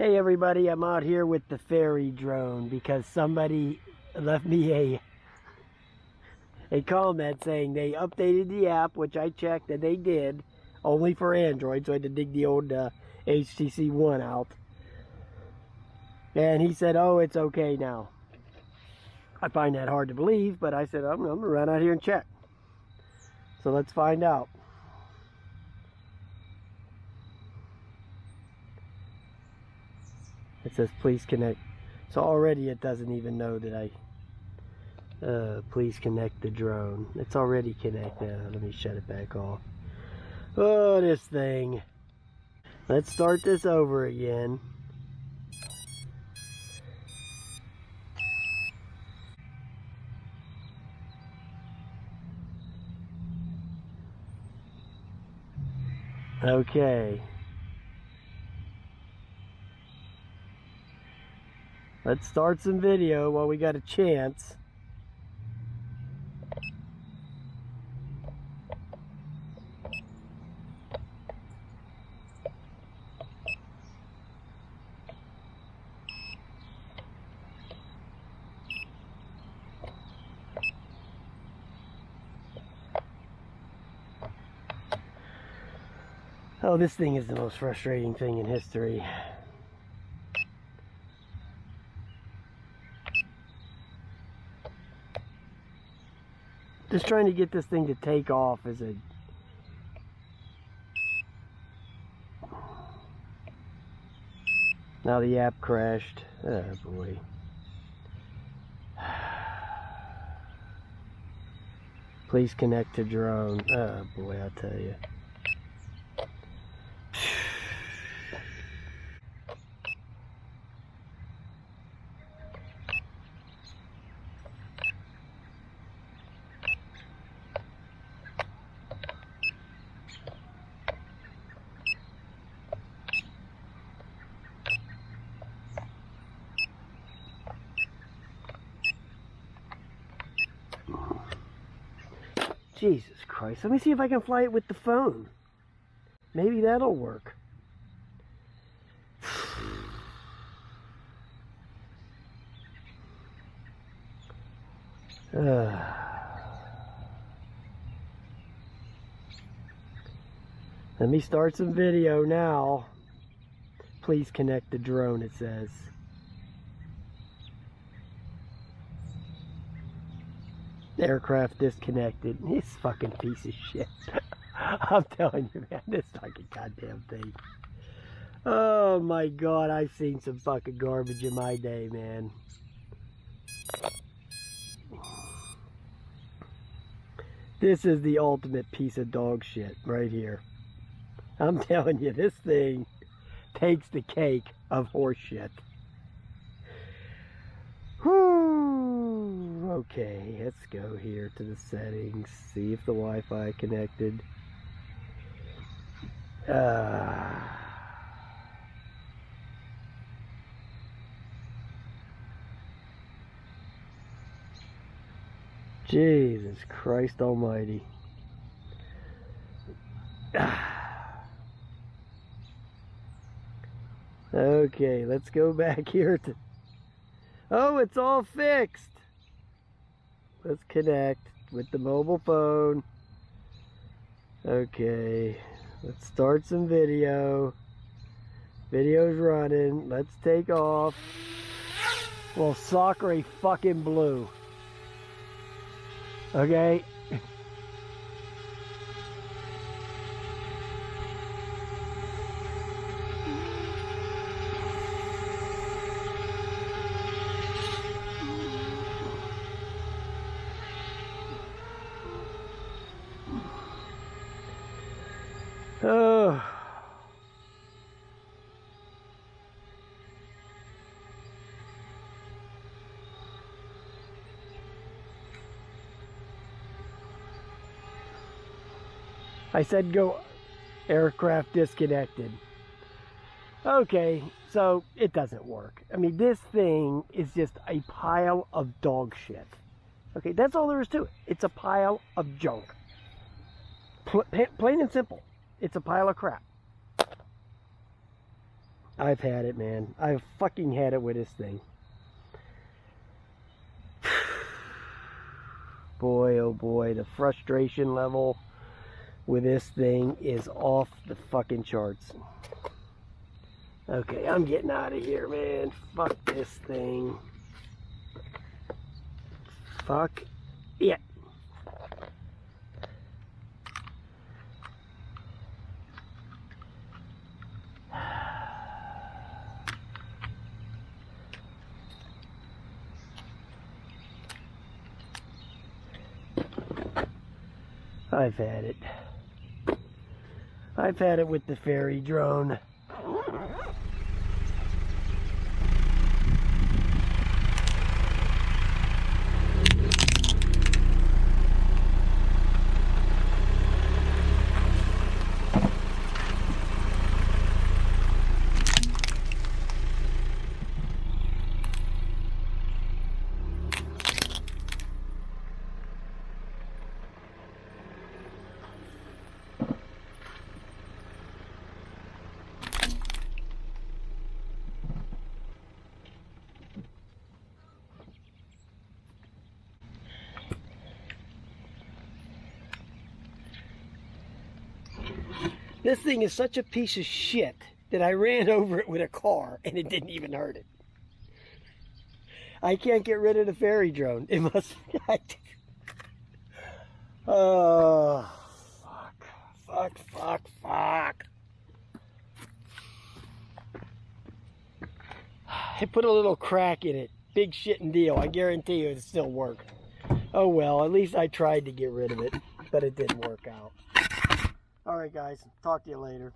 Hey everybody, I'm out here with the fairy drone because somebody left me a comment saying they updated the app, which I checked and they did, only for Android, so I had to dig the old HTC One out. And he said, oh, it's okay now. I find that hard to believe, but I said, I'm going to run out here and check. So let's find out. It says please connect. So already it doesn't even know that I please connect the drone. It's already connected. Let me shut it back off. Oh, this thing. Let's start this over again. Okay. Let's start some video while we got a chance. Oh, this thing is the most frustrating thing in history. Just trying to get this thing to take off is a... Now the app crashed. Oh boy. Please connect to drone. Oh boy, I'll tell you. Jesus Christ. Let me see if I can fly it with the phone. Maybe that'll work. Let me start some video now. Please connect the drone, it says. Aircraft disconnected. This fucking piece of shit. I'm telling you, man, this fucking goddamn thing. Oh my god, I've seen some fucking garbage in my day, man. This is the ultimate piece of dog shit right here. I'm telling you, this thing takes the cake of horse shit. Whew. Okay, let's go here to the settings, see if the Wi-Fi connected. Jesus Christ almighty. Okay, let's go back here to... Oh, it's all fixed. Let's connect with the mobile phone. Okay, let's start some video. Video's running. Let's take off. Well, soccer a fucking blue. Okay. Oh. I said go aircraft disconnected. Okay, so it doesn't work. I mean, this thing is just a pile of dog shit. Okay, that's all there is to it. It's a pile of junk. Plain and simple. It's a pile of crap. I've had it, man. I've fucking had it with this thing. Boy, oh boy, the frustration level with this thing is off the fucking charts. Okay, I'm getting out of here, man. Fuck this thing. Fuck it. I've had it. I've had it with the ferry drone. This thing is such a piece of shit that I ran over it with a car and it didn't even hurt it. I can't get rid of the ferry drone. It must be... Oh, fuck. I put a little crack in it. Big shitting deal. I guarantee you it'll still work. Oh well, at least I tried to get rid of it, but it didn't work out. Alright guys, talk to you later.